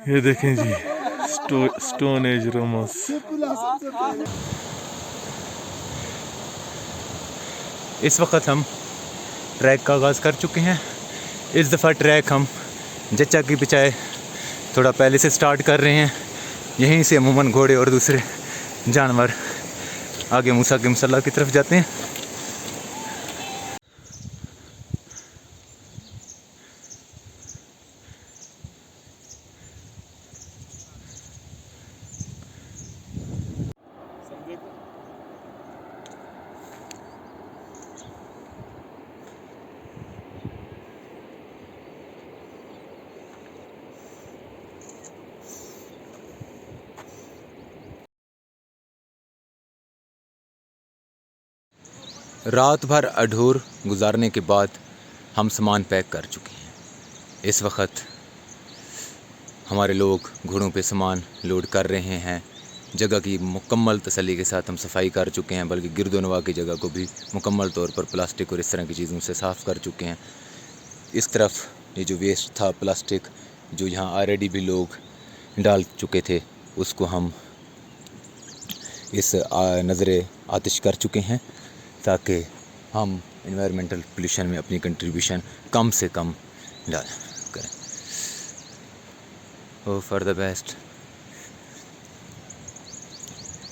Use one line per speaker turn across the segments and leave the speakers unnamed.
ये देखें जी, stone age rhombus. इस वक्त हम ट्रैक का आगाज़ कर चुके हैं। इस दफ़ा ट्रैक हम जच्चा की बजाय थोड़ा पहले से स्टार्ट कर रहे हैं। यहीं से अमूमन घोड़े और दूसरे जानवर आगे मूसा के मुसल्ला की तरफ जाते हैं। रात भर अढूर गुजारने के बाद हम सामान पैक कर चुके हैं। इस वक्त हमारे लोग घोड़ों पे सामान लोड कर रहे हैं। जगह की मुकम्मल तसल्ली के साथ हम सफाई कर चुके हैं, बल्कि गिरदोनवा की जगह को भी मुकम्मल तौर पर प्लास्टिक और इस तरह की चीज़ों से साफ़ कर चुके हैं। इस तरफ ये जो वेस्ट था प्लास्टिक, जो यहाँ ऑलरेडी भी लोग डाल चुके थे, उसको हम इस नज़र आतिश कर चुके हैं ताकि हम इन्वायरमेंटल पोल्यूशन में अपनी कंट्रीब्यूशन कम से कम डाल करें। Hope for the best.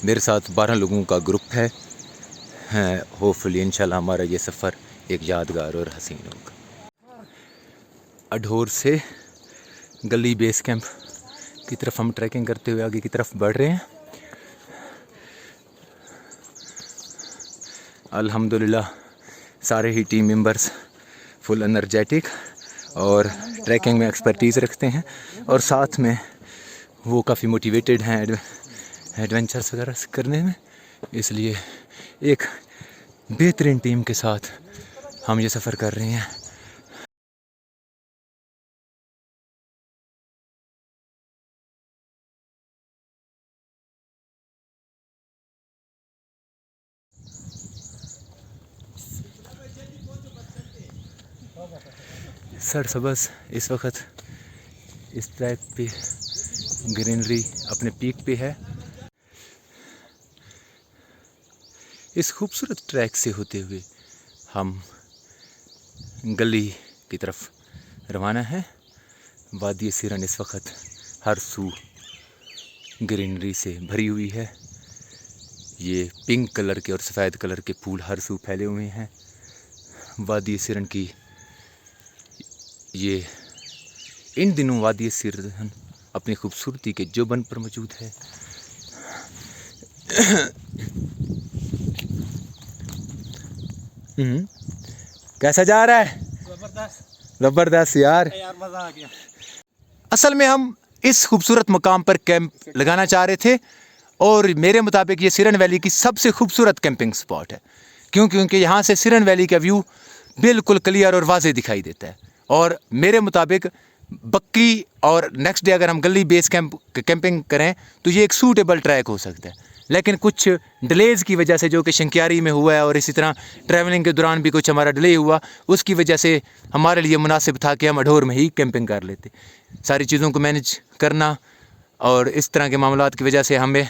मेरे साथ 12 लोगों का ग्रुप है। होपफुली इंशाल्लाह हमारा ये सफ़र एक यादगार और हसीन होगा। अढोर से गली बेस कैंप की तरफ हम ट्रैकिंग करते हुए आगे की तरफ बढ़ रहे हैं। अल्हम्दुलिल्लाह सारे ही टीम मेंबर्स फुल एनर्जेटिक और ट्रैकिंग में एक्सपर्टीज़ रखते हैं, और साथ में वो काफ़ी मोटिवेटेड हैं एडवेंचर्स वगैरह करने में। इसलिए एक बेहतरीन टीम के साथ हम ये सफ़र कर रहे हैं। सरसब्ज़ इस वक्त इस ट्रैक पे ग्रीनरी अपने पीक पे है। इस खूबसूरत ट्रैक से होते हुए हम गली की तरफ रवाना है। वादी सिरन इस वक्त हर सू ग्रीनरी से भरी हुई है। ये पिंक कलर के और सफ़ेद कलर के फूल हर सू फैले हुए हैं। वादी सिरन की ये इन दिनों वादी सिरन अपनी खूबसूरती के जोबन पर मौजूद है। कैसा जा रहा है? ज़बरदस्त यार मज़ा आ गया। असल में हम इस खूबसूरत मुकाम पर कैंप लगाना चाह रहे थे, और मेरे मुताबिक ये सिरन वैली की सबसे खूबसूरत कैंपिंग स्पॉट है। क्योंकि यहाँ से सिरन वैली का व्यू बिल्कुल क्लियर और वाज़ेह दिखाई देता है। और मेरे मुताबिक बक्की और नेक्स्ट डे अगर हम गली बेस कैंपिंग करें तो ये एक सूटेबल ट्रैक हो सकता है। लेकिन कुछ डिलेज़ की वजह से, जो कि शंकियारी में हुआ है और इसी तरह ट्रैवलिंग के दौरान भी कुछ हमारा डिले हुआ, उसकी वजह से हमारे लिए मुनासिब था कि हम अढोर में ही कैंपिंग कर लेते। सारी चीज़ों को मैनेज करना और इस तरह के मामलात की वजह से हमें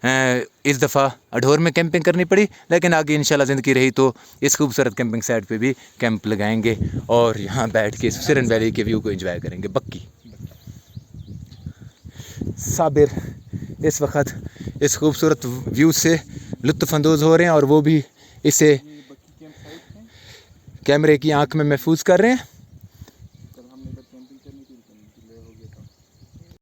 इस दफ़ा अढोर में कैंपिंग करनी पड़ी। लेकिन आगे इंशाल्लाह ज़िंदगी रही तो इस खूबसूरत कैंपिंग साइट पे भी कैंप लगाएंगे और यहाँ बैठ के सिरन वैली के व्यू को एंजॉय करेंगे। बक्की साबिर इस वक्त इस खूबसूरत व्यू से लुत्फ़अंदोज़ हो रहे हैं, और वो भी इसे कैमरे की आंख में महफूज कर रहे हैं।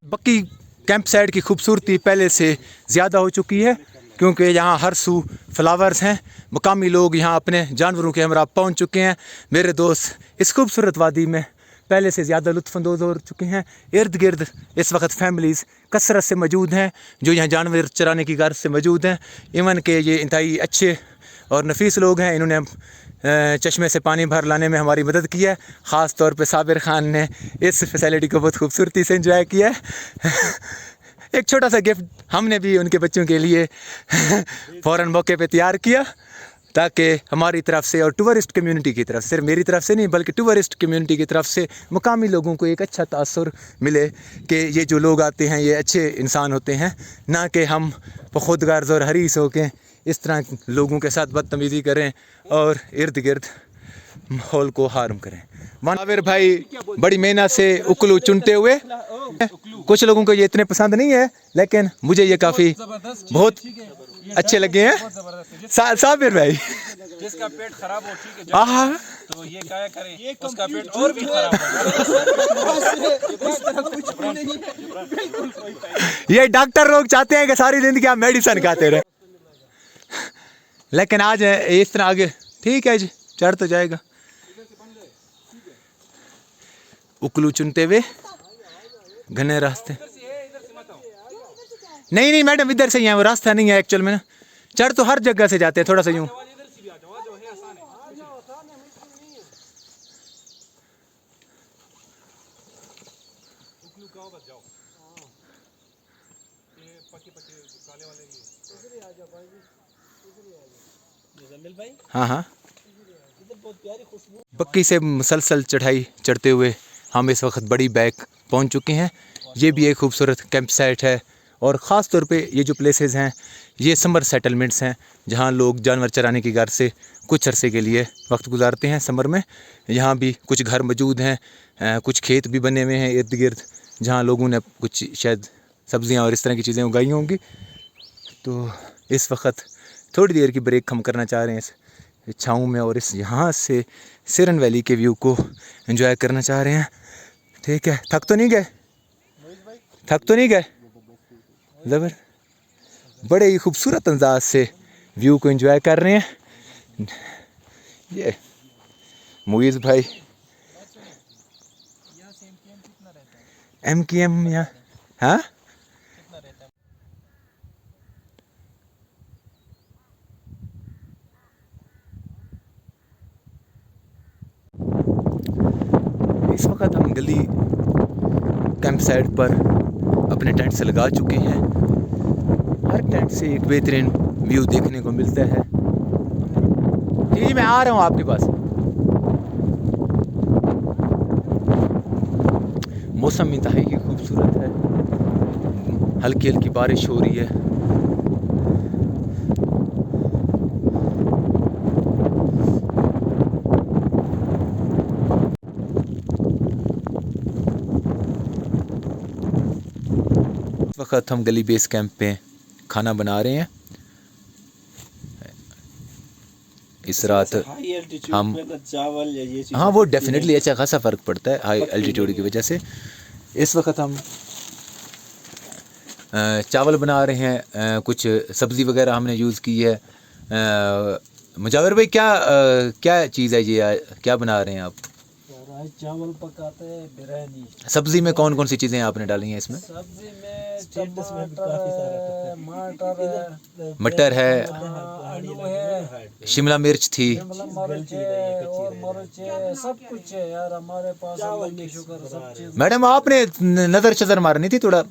बक्की कैंप साइट की खूबसूरती पहले से ज़्यादा हो चुकी है, क्योंकि यहाँ हर सू फ्लावर्स हैं। मुकामी लोग यहाँ अपने जानवरों के हमरा पहुँच चुके हैं। मेरे दोस्त इस खूबसूरत वादी में पहले से ज़्यादा लुत्फ़अंदोज़ हो चुके हैं। इर्द गिर्द इस वक्त फैमिलीज़ कसरत से मौजूद हैं, जो यहाँ जानवर चराने की गर्ज से मौजूद हैं। इवन के ये इंतहाई अच्छे और नफीस लोग हैं। इन्होंने चश्मे से पानी भर लाने में हमारी मदद की है। ख़ास तौर पे साबिर ख़ान ने इस फैसिलिटी को बहुत खूबसूरती से एंजॉय किया है। एक छोटा सा गिफ्ट हमने भी उनके बच्चों के लिए फ़ौरन मौके पे तैयार किया, ताकि हमारी तरफ से और टूरिस्ट कम्युनिटी की तरफ से, सिर्फ मेरी तरफ से नहीं बल्कि टूरिस्ट कम्युनिटी की तरफ से मुकामी लोगों को एक अच्छा तासुर मिले कि ये जो लोग आते हैं ये अच्छे इंसान होते हैं, ना कि हम खुद गर्ज और हरीस हो के इस तरह लोगों के साथ बदतमीज़ी करें और इर्द गिर्द माहौल को हार्म करें। मानवीर भाई बड़ी मेहनत से उकलू चुनते हुए, कुछ लोगों को ये इतने पसंद नहीं है लेकिन मुझे ये काफ़ी बहुत अच्छे लगे हैं। साबिर भाई
जिसका पेट खराब हो, ठीक है, तो ये क्या करें, उसका पेट और भी खराब हो।
ये डॉक्टर लोग चाहते हैं कि सारी जिंदगी आप मेडिसिन खाते रहे, लेकिन आज इस तरह आगे ठीक है जी, चढ़ तो जाएगा। उकलू चुनते हुए घने रास्ते, नहीं मैडम इधर से ही है, वो रास्ता नहीं है एक्चुअल में ना, चढ़ तो हर जगह से जाते हैं, थोड़ा सा यूं। हाँ, बक्की से मुसलसल चढ़ाई चढ़ते हुए हम इस वक्त बड़ी बैक पहुंच चुके हैं। ये भी एक खूबसूरत कैंप साइट है और ख़ास तौर पे ये जो प्लेसेस हैं ये समर सेटलमेंट्स हैं, जहां लोग जानवर चराने की गर्ज से कुछ अरसे के लिए वक्त गुजारते हैं समर में। यहाँ भी कुछ घर मौजूद हैं, कुछ खेत भी बने हुए हैं इर्द गिर्द, जहाँ लोगों ने कुछ शायद सब्ज़ियाँ और इस तरह की चीज़ें उगाई होंगी। तो इस वक्त थोड़ी देर की ब्रेक हम करना चाह रहे हैं इस छाँव में, और इस यहाँ से सिरन वैली के व्यू को एंजॉय करना चाह रहे हैं। ठीक है, थक तो नहीं गए? ज़बर बड़े ही खूबसूरत अंदाज से व्यू को एंजॉय कर रहे हैं ये मुइज़ भाई। MKM यहाँ, हाँ इस वक्त हम गली कैंप साइट पर अपने टेंट से लगा चुके हैं। हर टेंट से एक बेहतरीन व्यू देखने को मिलता है। जी मैं आ रहा हूँ आपके पास। मौसम इंतहाई ही खूबसूरत है, हल्की हल्की बारिश हो रही है। इस वक्त हम गली बेस कैंप पे खाना बना रहे हैं। इस रात हम
चावल या ये,
हाँ वो डेफिनेटली अच्छा खासा फ़र्क पड़ता है हाई एल्टीट्यूड की वजह से। इस वक्त हम चावल बना रहे हैं, कुछ सब्ज़ी वगैरह हमने यूज़ की है। मुजावर भाई क्या चीज़ है ये, क्या बना रहे हैं आप?
चावल पकाते हैं, बिरयानी।
सब्ज़ी में कौन कौन सी चीज़ें आपने डाली हैं इसमें?
सब्जी में टमाटर,
मटर है,
आलू है,
शिमला मिर्च थी,
मिर्च है और मिर्च है, सब कुछ है यार हमारे पास। अल्लाह की शुक्र सब चीज।
मैडम आपने नज़र शज़र मारनी थी थोड़ा।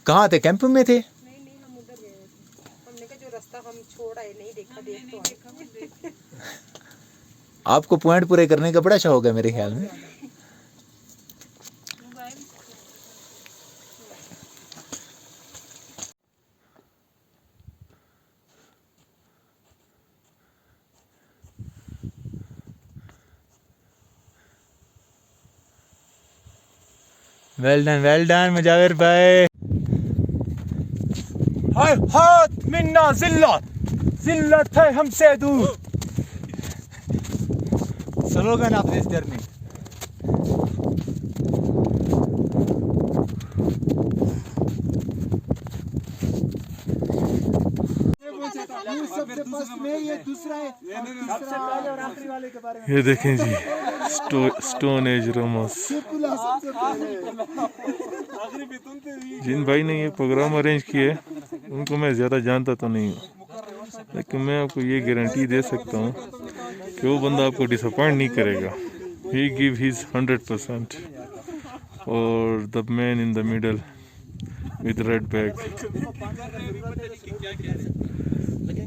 कहाँ थे, कैंप में थे?
नहीं हम उधर गए थे, हमने कहा जो रास्ता हम छोड़ आए नहीं देखा, देख तो आए।
आपको पॉइंट पूरे करने का बड़ा शौक है मेरे ख्याल में। वेल डन मुजाविर भाई। हाय हाथ मिन्ना जिल्लत है हमसे दूर, स्लोगन ऑफ दिस जर्नी।
ये देखें जी, स्टोन एज रोमस। जिन भाई ने ये प्रोग्राम अरेंज किए उनको मैं ज़्यादा जानता तो नहीं हूँ, लेकिन मैं आपको ये गारंटी दे सकता हूँ कि वो बंदा आपको डिसअपॉइंट नहीं करेगा। ही गिव हिज 100%। और the man in the middle with red bag,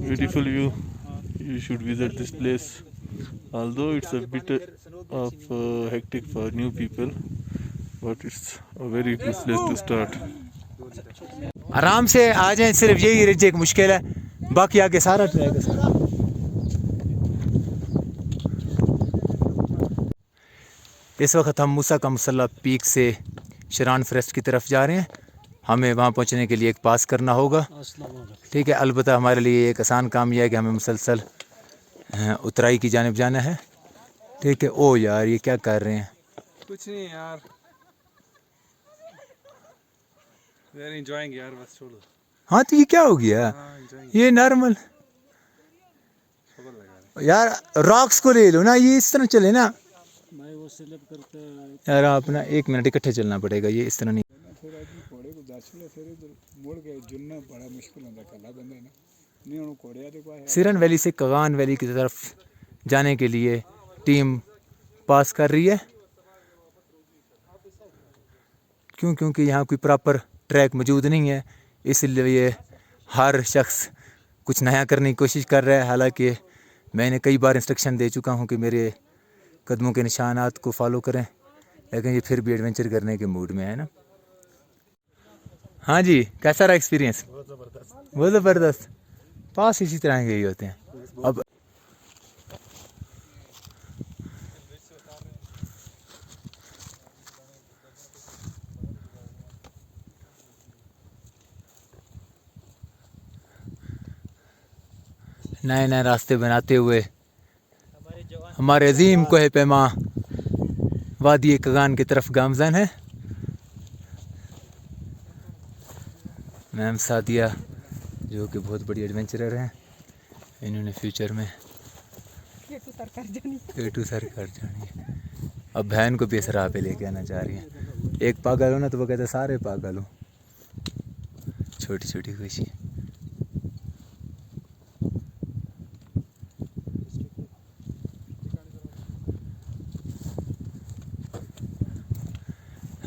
beautiful view, you should visit this place. Although it's a bit of hectic for new people, but it's a very good place to start.
आराम से आ जाएं, सिर्फ यही ridge एक मुश्किल है, बाकी आगे सारा ट्रैक है सारा। इस वक्त हम मूसा का मुसल्ला पीक से शरान फॉरेस्ट की तरफ जा रहे हैं। हमें वहाँ पहुँचने के लिए एक पास करना होगा, ठीक है। अलबत्ता हमारे लिए एक आसान काम यह है कि हमें मुसलसल उतराई की जानिब जाना है, ठीक है। ओ यार ये क्या कर रहे हैं?
कुछ नहीं यार, वी आर एंजॉयिंग यार, बस छोड़ो।
हाँ तो ये क्या हो गया? ये नॉर्मल यार, रॉक्स को ले लो ना, ये इस तरह चले ना यार। आप ना 1 मिनट इकट्ठे चलना पड़ेगा, ये इस तरह नहीं। सिरन वैली से कगान वैली की तरफ जाने के लिए टीम पास कर रही है। क्योंकि यहाँ कोई प्रॉपर ट्रैक मौजूद नहीं है, इसलिए हर शख्स कुछ नया करने की कोशिश कर रहा है। हालांकि मैंने कई बार इंस्ट्रक्शन दे चुका हूँ कि मेरे कदमों के निशानात को फॉलो करें, लेकिन ये फिर भी एडवेंचर करने के मूड में है ना। हाँ जी, कैसा रहा एक्सपीरियंस? बहुत ज़बरदस्त। पास इसी तरह के ही होते हैं। अब नए नए रास्ते बनाते हुए हमारे अजीम कोहे पैमा वादी कगान की तरफ गामजन है। मैम सादिया जो कि बहुत बड़ी एडवेंचरर हैं, इन्होंने फ्यूचर में A2 सर कर जानी है। अब बहन को भी इस राह पे लेके आना चाह रही है। एक पागल हो ना तो वो कहते सारे पागल हो। छोटी छोटी खुशी।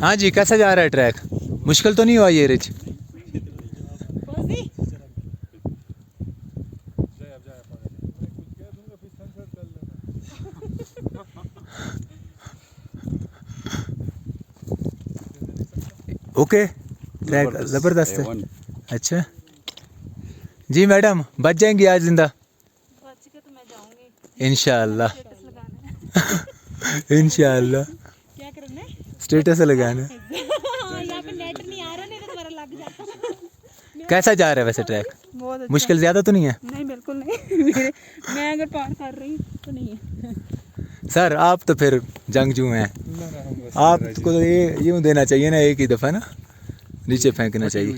हाँ जी, कैसा जा रहा है ट्रैक? मुश्किल तो नहीं हुआ ये रिच? ओके, ट्रैक ज़बरदस्त है। अच्छा जी मैडम, बच जाएंगी आज जिंदा?
बच के तो मैं जाऊंगी
इंशाअल्लाह। इंशाअल्लाह।
क्या करना है?
स्टेटस लगाना है।
यहाँ पे नेट नहीं आ रहा, नहीं तो तुम्हारा लग जाता।
कैसा जा रहा है वैसे ट्रैक?
बहुत अच्छा।
मुश्किल ज़्यादा तो नहीं है?
नहीं बिल्कुल नहीं। मैं अगर पार कर रही हूँ तो नहीं है।
सर आप तो फिर जंगजू हैं, आपको तो ये यूँ देना चाहिए ना, एक ही दफ़ा ना नीचे फेंकना चाहिए।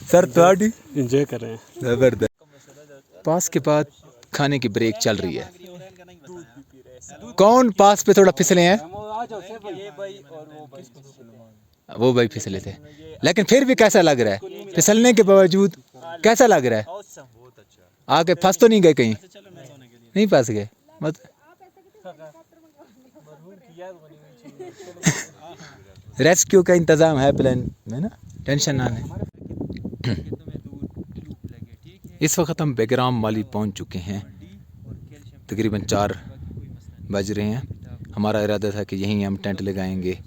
सर थोड़ी
एंजॉय कर रहे हैं।
ज़बरदस्त। पास के बाद खाने की ब्रेक चल रही है। कौन पास पे थोड़ा फिसले हैं? वो भाई फिसले थे, लेकिन फिर भी कैसा लग रहा है? फिसलने के बावजूद कैसा लग रहा है? आगे फंस तो नहीं गए कहीं? नहीं फंस गए मत। रेस्क्यू का इंतज़ाम है प्लान में ना, टेंशन ना लें। इस वक्त हम बेगराम वाली पहुंच चुके हैं। तकरीबन 4 बज रहे हैं। हमारा इरादा था कि यहीं हम टेंट लगाएंगे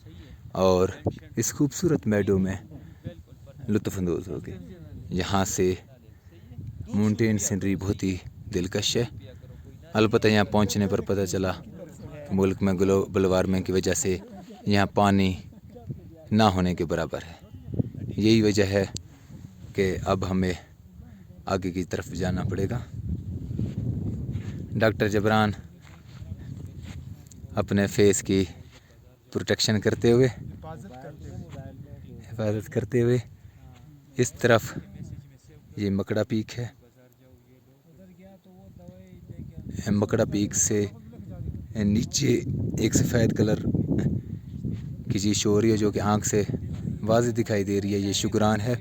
और इस खूबसूरत मेडो में लुत्फ़अंदोज़ होंगे। यहाँ से माउंटेन सीनरी बहुत ही दिलकश है। अलबत्ता यहाँ पहुँचने पर पता चला कि मुल्क में ग्लोबल वार्मिंग की वजह से यहाँ पानी ना होने के बराबर है। यही वजह है कि अब हमें आगे की तरफ जाना पड़ेगा। डॉक्टर जबरान अपने फेस की प्रोटेक्शन करते हुए, हिफाजत करते हुए इस तरफ ये मकड़ा पीक है। मकड़ा पीक से नीचे एक सफ़ेद कलर की चीज़ हो रही है जो कि आँख से वाज़ेह दिखाई दे रही है। ये शुगरान है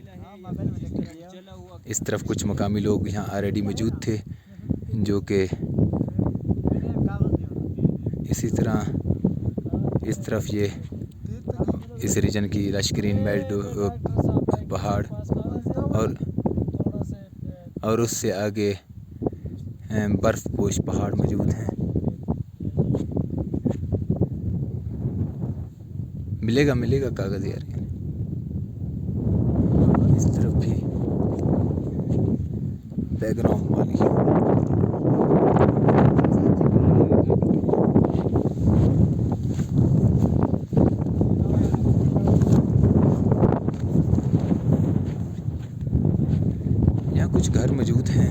इस तरफ कुछ मकामी लोग यहाँ ऑलरेडी मौजूद थे जो कि इसी तरह इस तरफ ये इस रीजन की लश्करीन बेल्ट पहाड़ और उससे आगे बर्फ़ पोश पहाड़ मौजूद हैं। मिलेगा कागज़ यार। इस तरफ भी बैकग्राउंड वाली यहाँ कुछ घर मौजूद हैं।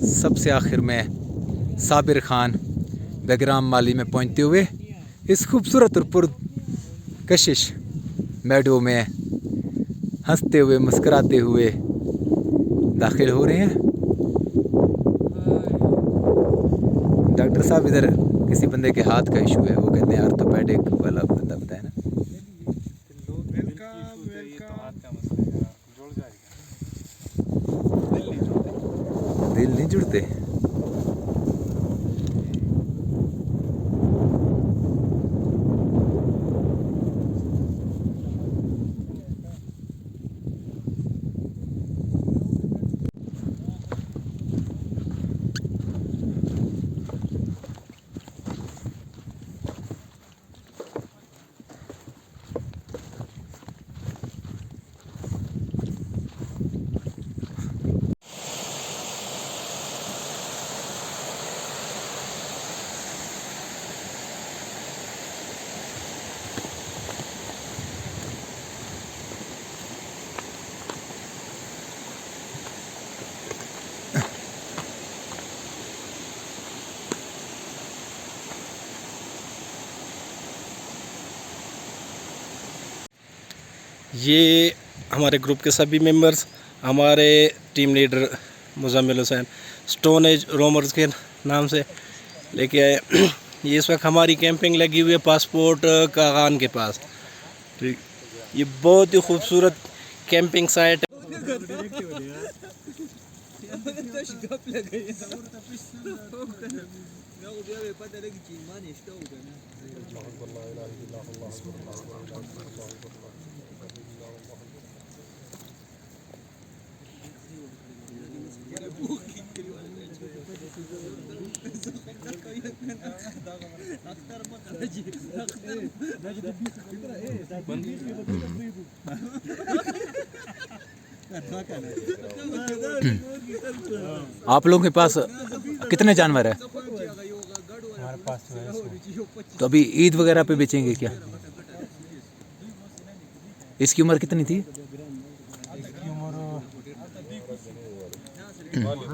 सबसे आखिर में साबिर खान बैकग्राम माली में पहुंचते हुए इस खूबसूरत और पुरकशिश मेडो में हंसते हुए मुस्कुराते हुए दाखिल हो रहे हैं। डॉक्टर साहब इधर किसी बंदे के हाथ का इशू है, वो कहते हैं आर्थोपेडिक वाला बंदा बताया ना। दिल नहीं जुड़ते।
ये हमारे ग्रुप के सभी मेंबर्स, हमारे team leader Muzammil Hussain stone age roamers के नाम से लेके आए। ये इस वक्त हमारी कैंपिंग लगी हुई है पासपोर्ट कागान के पास। ठीक, ये बहुत ही खूबसूरत कैंपिंग साइट है।
आप लोगों के पास कितने जानवर है?
हमारे पास
तो अभी ईद वगैरह पे बेचेंगे क्या? इसकी उम्र कितनी थी?
इसकी उम्र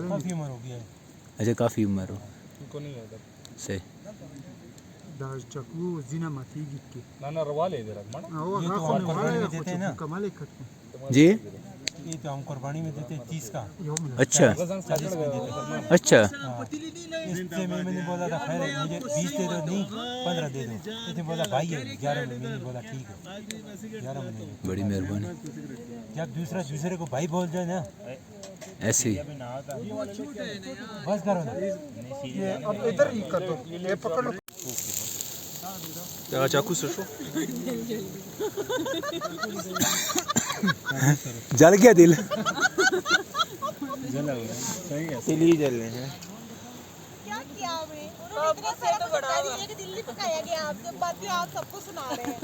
काफ़ी उम्र हो गई है।
अच्छा, काफ़ी उम्र हो से
जी ये तो हम कुर्बानी में देते 30 का,
अच्छा
40 में देते।
अच्छा।
हाँ, इससे मैंने बोला था खैर है, मुझे 20 दे दो, नहीं 15 दे दो। इसने बोला भाई है 11 में, मैंने बोला ठीक है 11 में नहीं।
बड़ी मेहरबानी।
जब दूसरे को भाई बोल जाए ना,
ऐसे ही
बस करो ना।
चाकू से शो
जल गया दिल।
क्या किया आपने? उन्होंने इतना सारा बता दिया कि दिल्ली पकाया गया, आप जब बातें आप सबको सुना रहे हैं।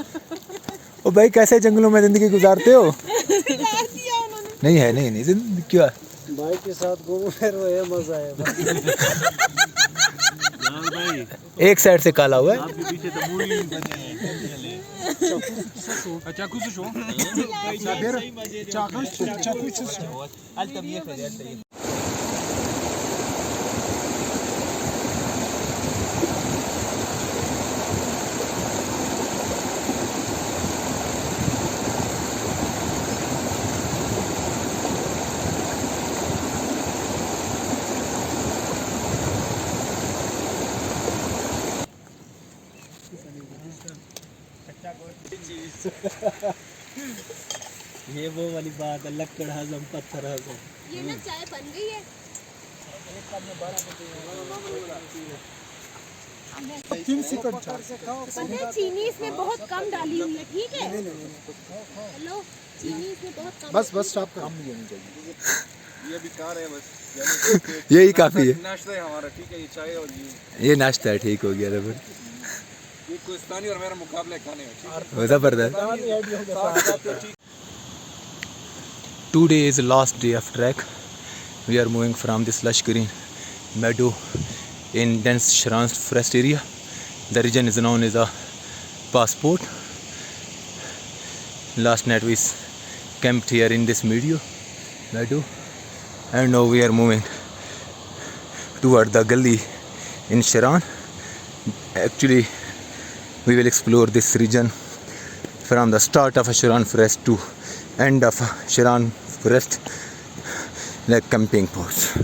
ओ भाई कैसे जंगलों में जिंदगी गुजारते हो?
दिला दिया उन्होंने।
नहीं है, नहीं जिंदगी क्या।
भाई के साथ घूमो फिर ये मजा है।
एक साइड से काला हुआ है।
चाकू से शो
ये वो वाली बात है, लक्कड़ हजम पत्थर हजम।
ये ना चाय बन गई है। पता है चीनी इसमें बहुत कम डाली हुई है, ठीक है? हेलो, चीनी इसमें बहुत कम।
बस स्टॉप कर।
ये भी कार है बस,
यही काफी है।
नाश्ता है हमारा, ठीक है? ये चाय और
ये नाश्ता है, ठीक हो गया रबर।
ये कोस्तानी और मेरा मुकाबला है खाने में,
वो जबरदस्त। Today is last day of trek. We are moving from this lush green meadow in dense Sharan forest area. The region is known as a passport. Last night we camped here in this meadow, and now we are moving toward the gully in Sharan. Actually, we will explore this region from the start of Sharan forest to end of Sharan forest, like camping posts.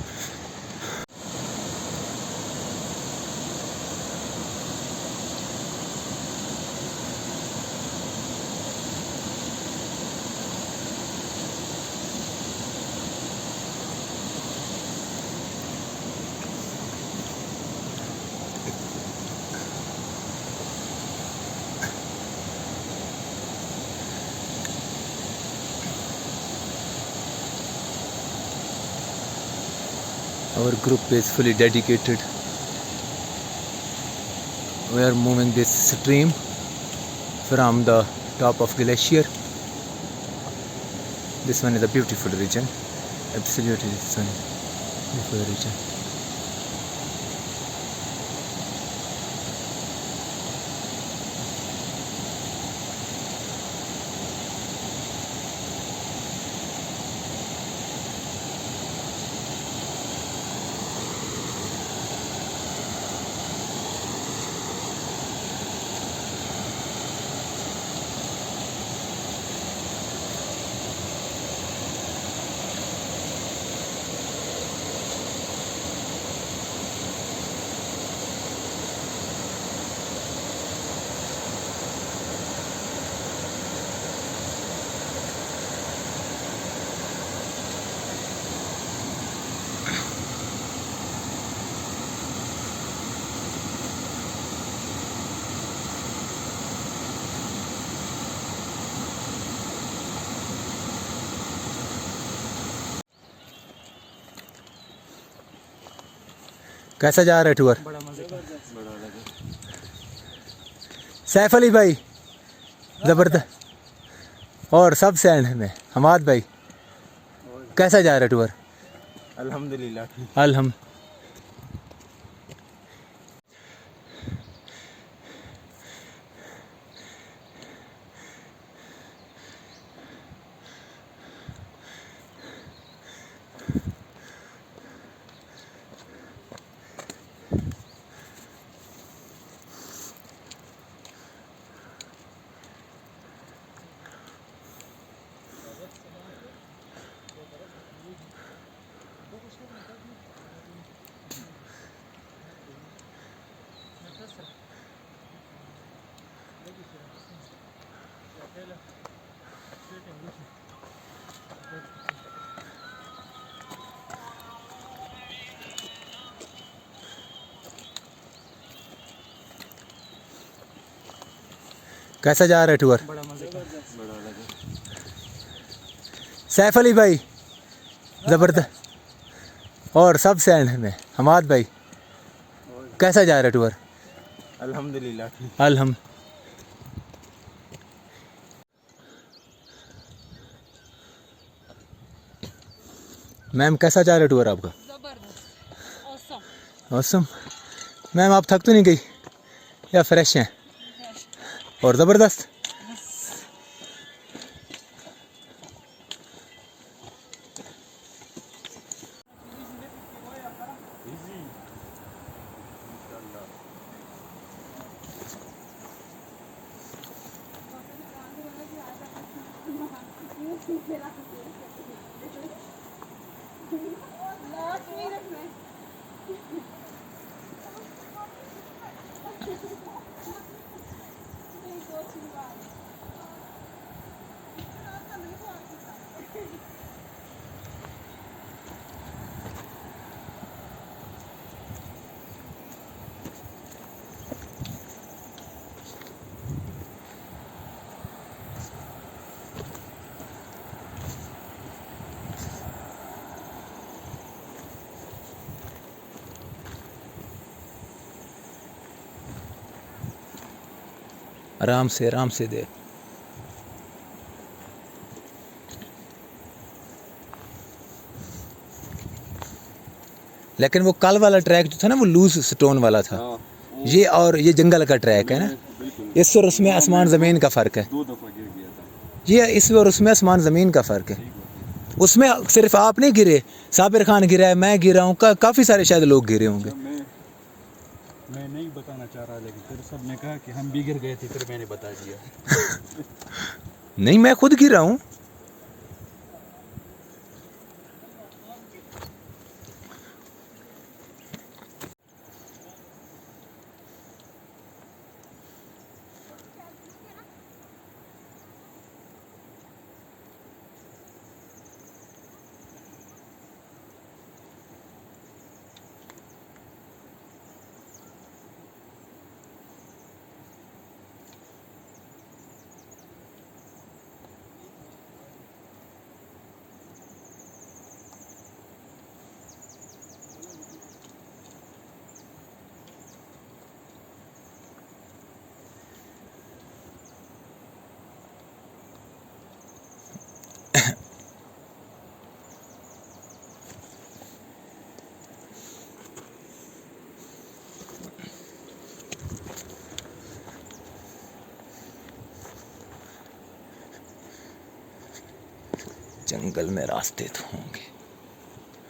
Our group is fully dedicated. We are moving this stream from the top of glacier. This one is a beautiful region. Absolutely, this one is a beautiful region. कैसा जा रहा है tour? Saif Ali भाई जबरदस्त। और सब sand में हमाद भाई, कैसा जा रहा है टूर? अल्हम्दुलिल्लाह। कैसा जा रहा है टूर? सैफ अली भाई ज़बरदस्त। और सबसे एंड में हमाद भाई, कैसा जा रहा है टूर?
अल्हम्दुलिल्लाह।
अलहम मैम कैसा जा रहा है टूर आपका? औसम। मैम आप थक तो नहीं गई या फ्रेश हैं और ज़बरदस्त? आराम से दे। लेकिन वो कल वाला ट्रैक जो था ना वो लूज स्टोन वाला था। ये और ये जंगल का ट्रैक है ना, इस और उसमें आसमान ज़मीन का फ़र्क है।
2 दफ़ा गिर गया था।
ये इस और उसमें आसमान ज़मीन का फ़र्क है। उसमें सिर्फ आप नहीं गिरे, साबिर खान गिरा है, मैं गिरा हूँ, काफ़ी सारे शायद लोग गिरे होंगे।
मैं नहीं बताना चाह रहा, लेकिन फिर सबने कहा कि हम भी गिर गए थे, फिर मैंने बता दिया।
नहीं, मैं खुद गिरा हूँ। जंगल में रास्ते तो होंगे,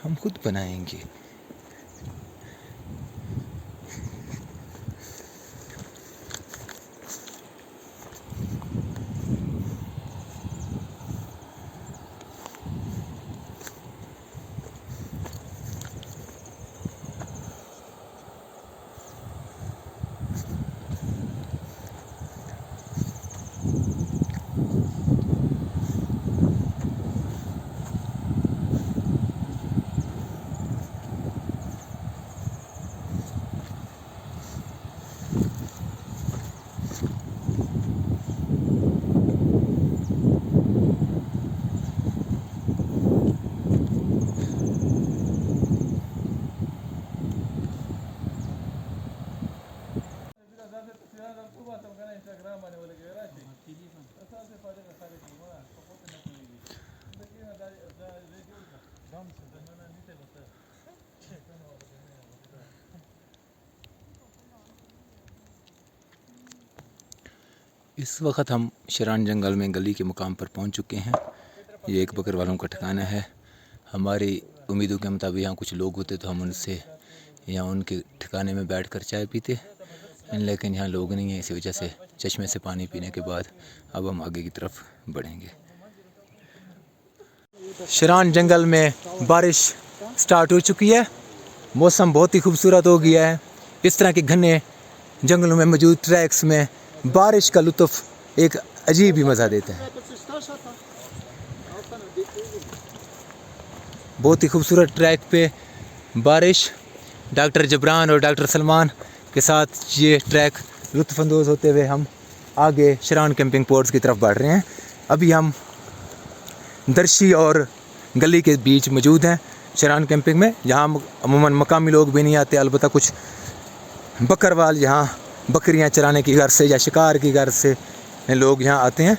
हम खुद बनाएंगे। इस वक्त हम शरान जंगल में गली के मुकाम पर पहुंच चुके हैं। ये एक बकर वालों का ठिकाना है। हमारी उम्मीदों के मुताबिक यहाँ कुछ लोग होते तो हम उनसे यहाँ उनके ठिकाने में बैठकर चाय पीते, लेकिन यहाँ लोग नहीं हैं। इसी वजह से चश्मे से पानी पीने के बाद अब हम आगे की तरफ बढ़ेंगे। शरान जंगल में बारिश स्टार्ट हो चुकी है, मौसम बहुत ही खूबसूरत हो गया है। इस तरह के घने जंगलों में मौजूद ट्रैक्स में बारिश का लुत्फ़ एक अजीब ही मज़ा देता है। बहुत ही खूबसूरत ट्रैक पे बारिश, डॉक्टर जबरान और डॉक्टर सलमान के साथ ये ट्रैक लुत्फ़अंदोज़ होते हुए हम आगे शरान कैंपिंग पोर्ट्स की तरफ बढ़ रहे हैं। अभी हम दर्शी और गली के बीच मौजूद हैं शरान कैंपिंग में, जहाँ अमूमन मकामी लोग भी नहीं आते, अलबत्ता कुछ बकरवाल यहाँ बकरियाँ चराने की गर्ज से या शिकार की गर्ज से लोग यहाँ आते हैं।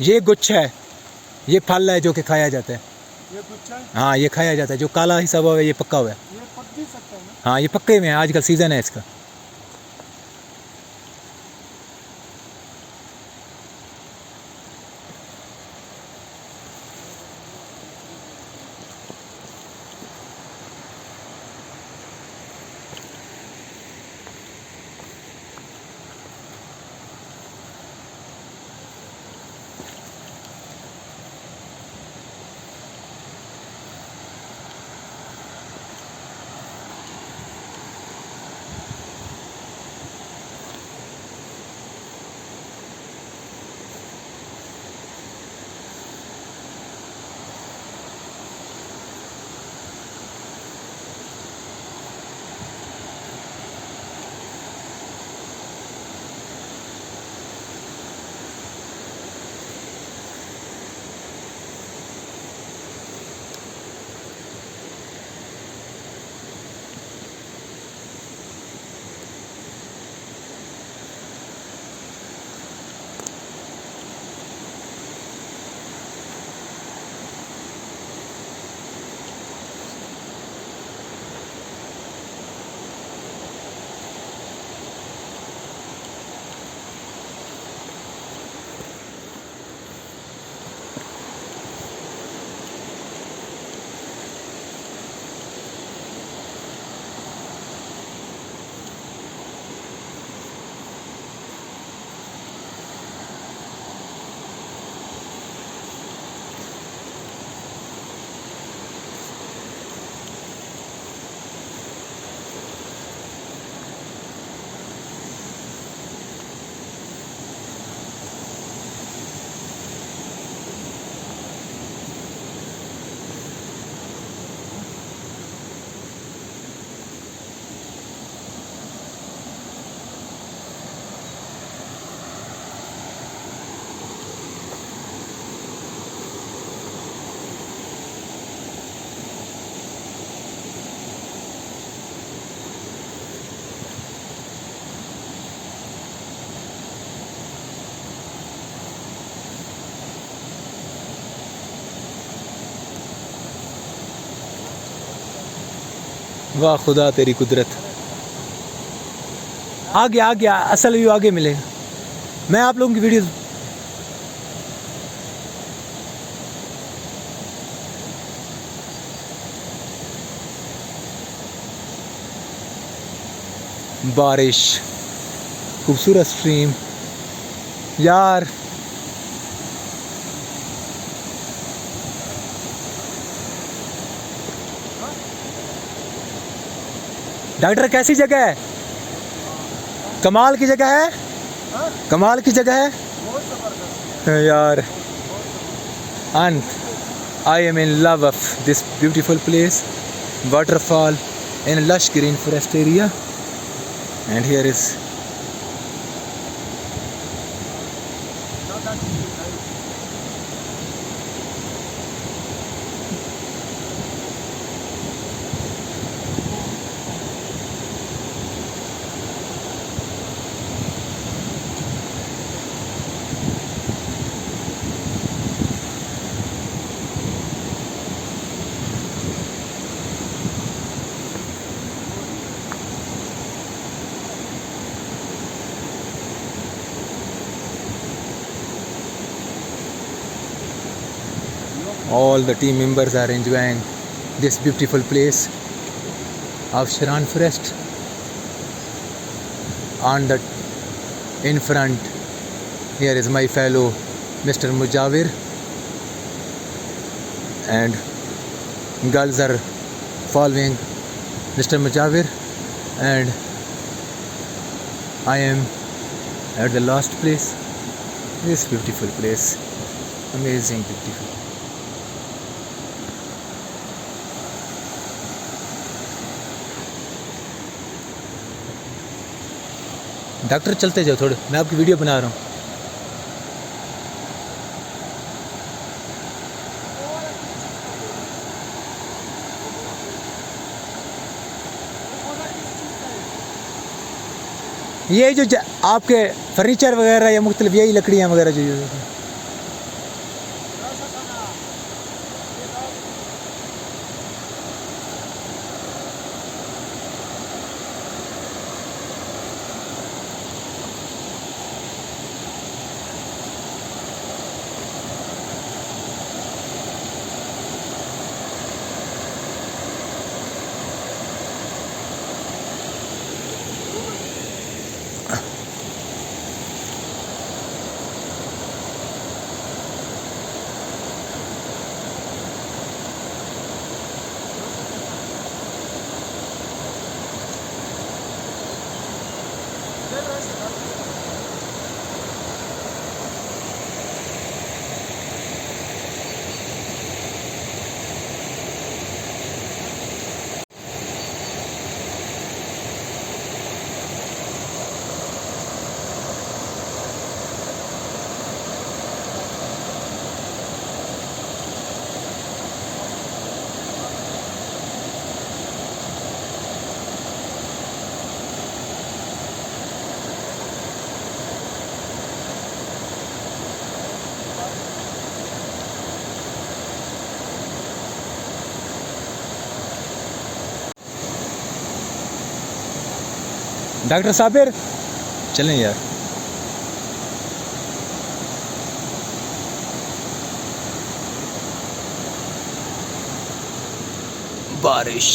ये गुच्छा है, ये फल है जो कि खाया जाता है।
ये गुच्छा है,
हाँ ये खाया जाता है, जो काला हिस्सा हुआ है ये पक्का हुआ है।
ये पक भी सकता है ना।
हाँ ये पक्के में है, आजकल सीज़न है इसका। वाह खुदा तेरी कुदरत। आगे असल व्यू आगे मिलेगा। मैं आप लोगों की वीडियो बारिश, खूबसूरत स्ट्रीम यार, डॉक्टर कैसी जगह है? कमाल की जगह है, कमाल की जगह है यार। And I am in love of this beautiful place, waterfall in a lush green forest area, and here is All the team members are enjoying this beautiful place of Shiran Forest. On the in front, here is my fellow Mr. Mujawir, and girls are following Mr. Mujawir, and I am at the last place. This beautiful place, amazing beautiful. Doctor चलते जाओ थोड़े, मैं आपकी video बना रहा हूँ। ये जो आपके फर्नीचर वगैरह या मुख्तलिफ यही लकड़ियाँ वगैरह जो यूज़ होती हैं। डॉक्टर साबिर चलें यार। बारिश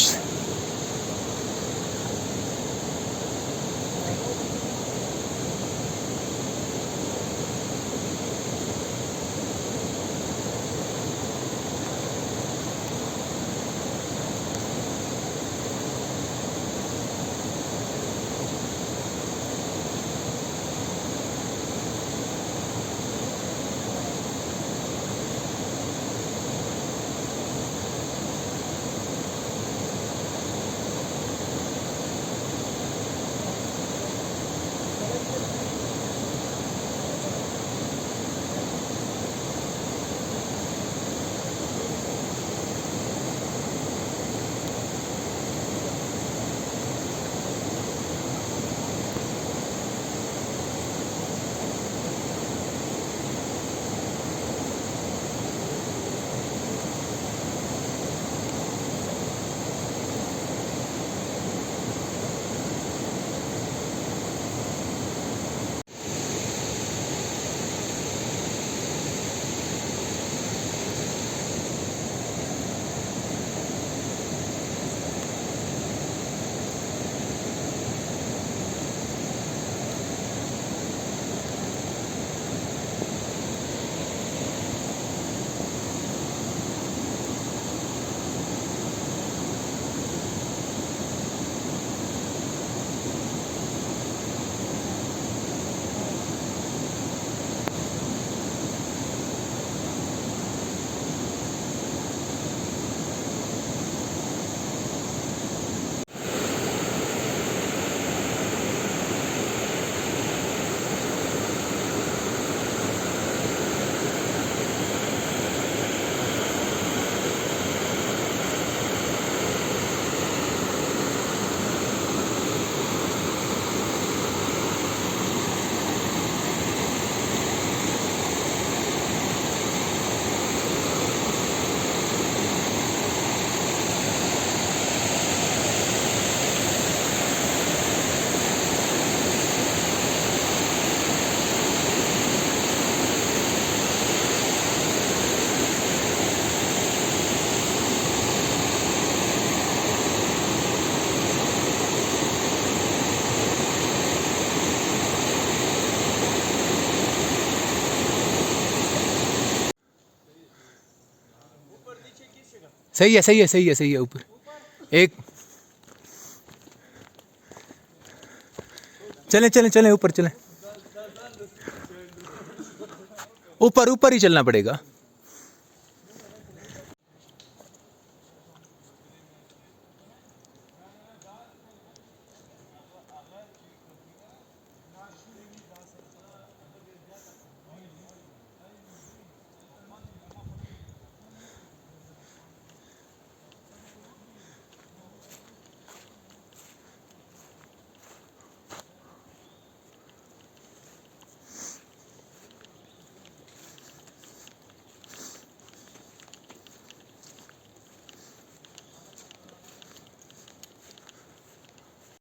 सही है सही है सही है सही है। ऊपर एक, चलें चलें चलें ऊपर चलें, ऊपर ऊपर ही चलना पड़ेगा।